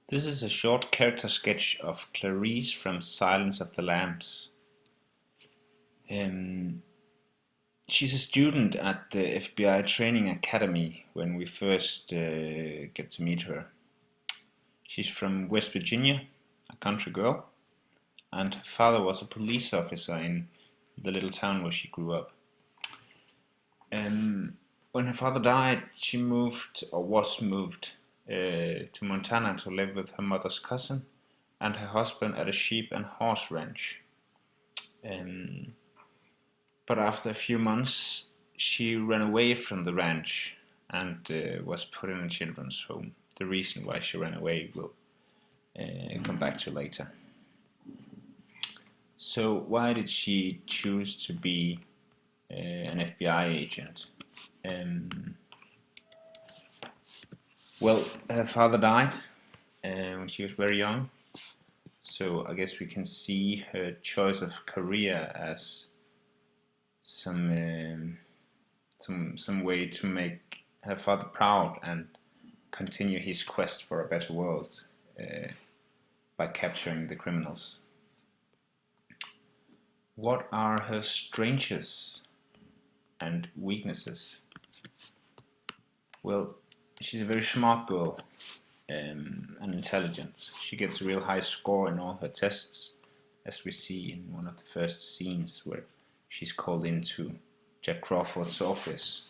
This is a short character sketch of Clarice from Silence of the Lambs. Um, she's a student at the FBI training academy when we first get to meet her. She's from West Virginia, a country girl, and her father was a police officer in the little town where she grew up. When her father died, she moved, or was moved, to Montana to live with her mother's cousin and her husband at a sheep and horse ranch. Um, but after a few months, she ran away from the ranch and was put in a children's home. The reason why she ran away will come back to later. So, why did she choose to be an FBI agent? Um, well, her father died when she was very young, so I guess we can see her choice of career as some some way to make her father proud and continue his quest for a better world by capturing the criminals. What are her strengths and weaknesses? Well, she's a very smart girl and intelligent. She gets a real high score in all her tests, as we see in one of the first scenes where she's called into Jack Crawford's office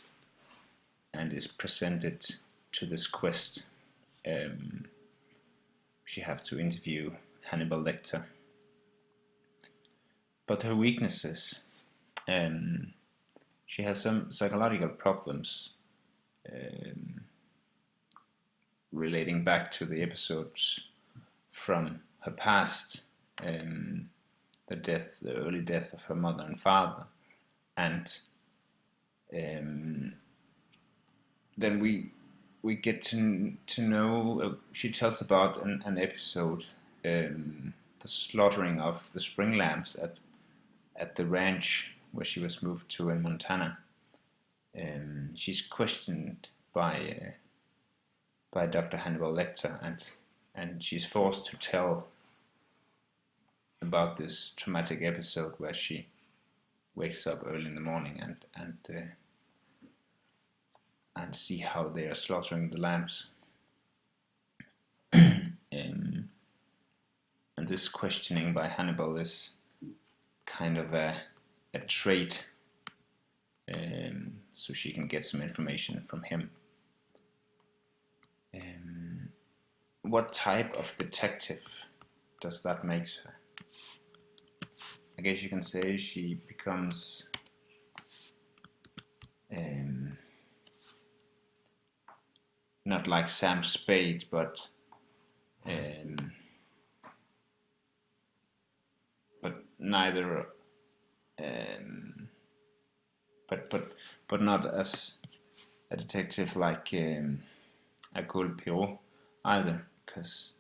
and is presented to this quest. She has to interview Hannibal Lecter. But her weaknesses, she has some psychological problems relating back to the episodes from her past, the early death of her mother and father, and then we get to know. She tells about an episode, the slaughtering of the spring lambs at the ranch where she was moved to in Montana. She's questioned by Dr. Hannibal Lecter, and she's forced to tell about this traumatic episode where she wakes up early in the morning and see how they are slaughtering the lambs. And this questioning by Hannibal is kind of a trait, so she can get some information from him. What type of detective does that make her? I guess you can say she becomes not like Sam Spade, but neither, but not as a detective like Hercule Poirot either, because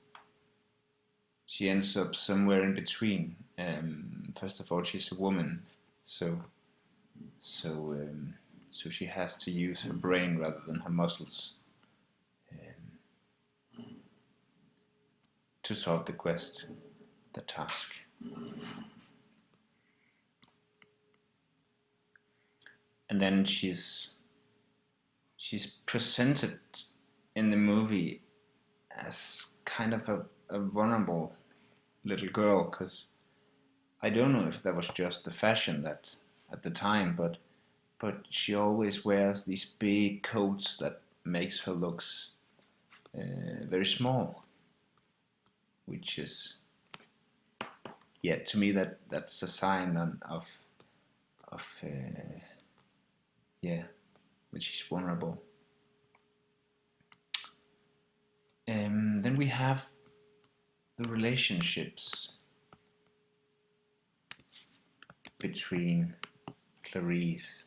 she ends up somewhere in between. First of all, she's a woman, so she has to use her brain rather than her muscles to solve the quest, the task. And then she's presented in the movie as kind of a vulnerable little girl, because I don't know if that was just the fashion that at the time, but she always wears these big coats that makes her looks very small, which is, yeah, to me that's a sign of yeah, that she's vulnerable. Then we have the relationships between Clarice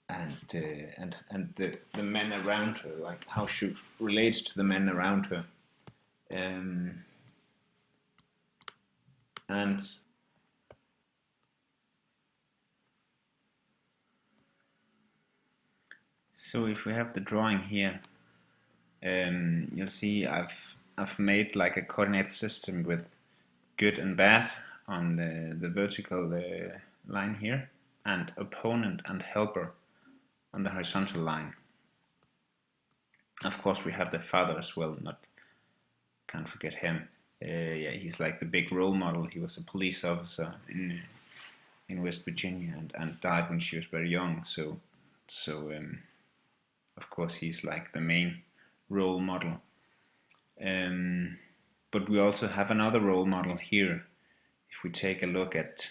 and the men around her, like how she relates to the men around her, and so if we have the drawing here, You'll see I've made like a coordinate system with good and bad on the vertical line here, and opponent and helper on the horizontal line. Of course, we have the father as well. Can't forget him. Yeah, he's like the big role model. He was a police officer in West Virginia and died when she was very young. So of course he's like the main role model. But we also have another role model here. If we take a look at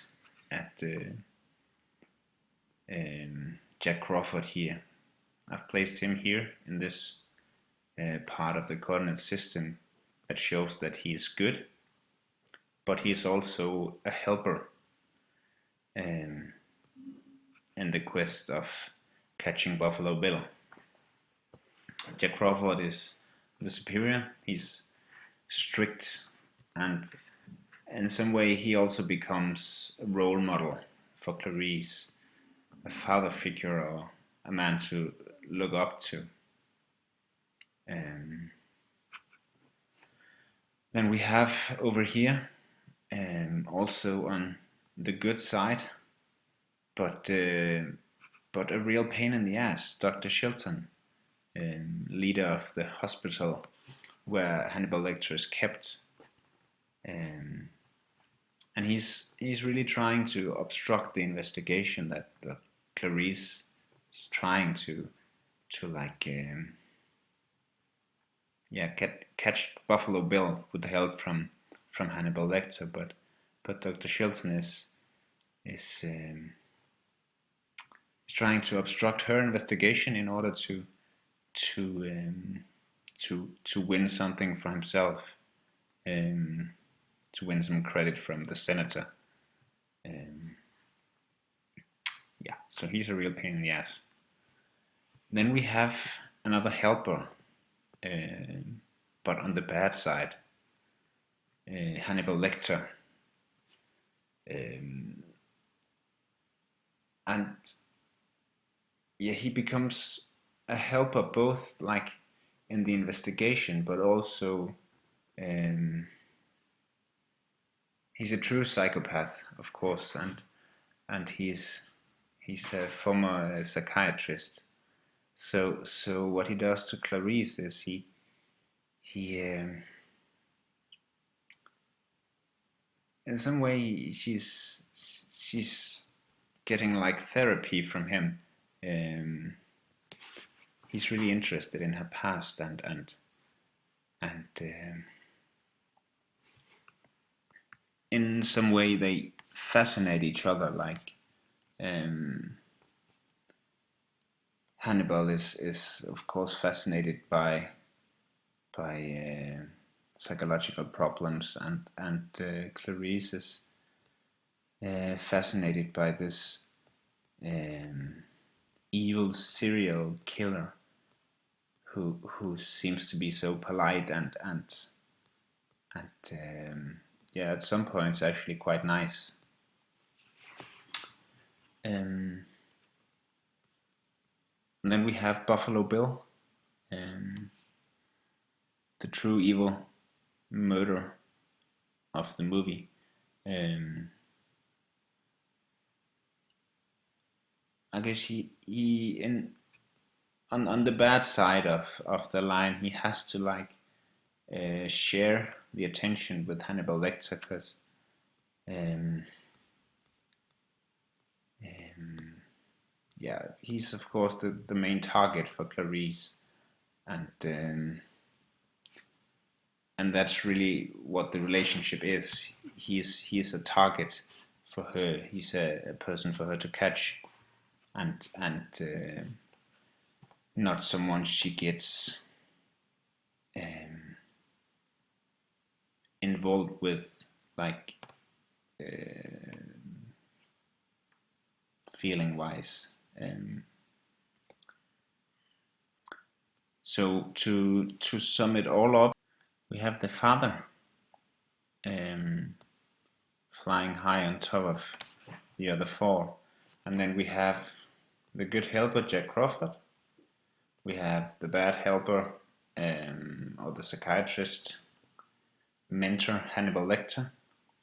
Jack Crawford here, I've placed him here in this part of the coordinate system that shows that he is good, but he is also a helper in the quest of catching Buffalo Bill. Jack Crawford is the superior. He's strict, and in some way he also becomes a role model for Clarice, a father figure or a man to look up to. Then we have over here also on the good side, but a real pain in the ass, Dr. Shilton, leader of the hospital where Hannibal Lecter is kept, and he's really trying to obstruct the investigation that Clarice is trying to like catch Buffalo Bill with the help from Hannibal Lecter, but Dr. Shilton is trying to obstruct her investigation in order to win something for himself, to win some credit from the senator. Yeah, so he's a real pain in the ass. Then we have another helper, but on the bad side, Hannibal Lecter. And yeah, he becomes a helper both like in the investigation, but also he's a true psychopath, of course, and he's a former psychiatrist. So what he does to Clarice is he in some way she's getting like therapy from him. He's really interested in her past and in some way they fascinate each other. Like Hannibal is of course fascinated by psychological problems, and Clarice is fascinated by this evil serial killer who seems to be so polite and yeah, at some points actually quite nice. And then we have Buffalo Bill, the true evil murderer of the movie. I guess he on the bad side of the line, he has to like share the attention with Hannibal Lecter, because yeah, he's of course the main target for Clarice, and that's really what the relationship is. He is a target for her. He's a person for her to catch, and not someone she gets involved with, like feeling wise. So to sum it all up, we have the father flying high on top of the other four, and then we have the good helper Jack Crawford. We have the bad helper or the psychiatrist mentor Hannibal Lecter.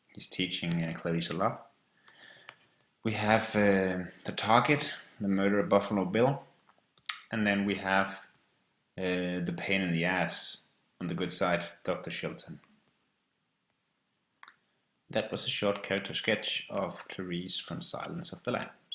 He's teaching Clarice a lot. We have the target, the murderer Buffalo Bill, and then we have the pain in the ass on the good side, Dr. Shilton. That was a short character sketch of Clarice from Silence of the Lambs.